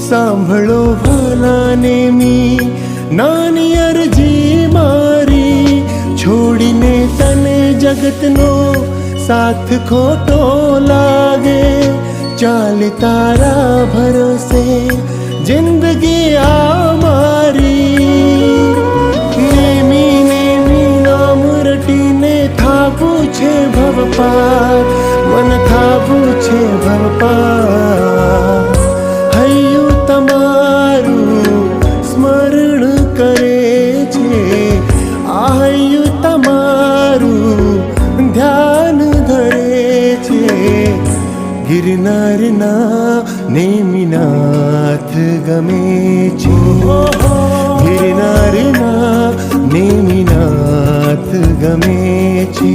સાંભળો ભલાને મી નાની અરજી મારી, છોડીને તને જગતનો સાથ ખોટો લાગે, ચાલ તારા ભરોસે જિંદગી આ મારી. નેમી નેમી નામ રટીને થાપું છે ભવપાર, મન થાપું છે ભવપાર. હૈયું તમારું સ્મરણ કરે છે, આ હૈયું તમારું ધ્યાન ધરે છે. ગિરનારના નેમિનાથ ગમે છે, ગિરનારના નેમિનાથ ગમે છે.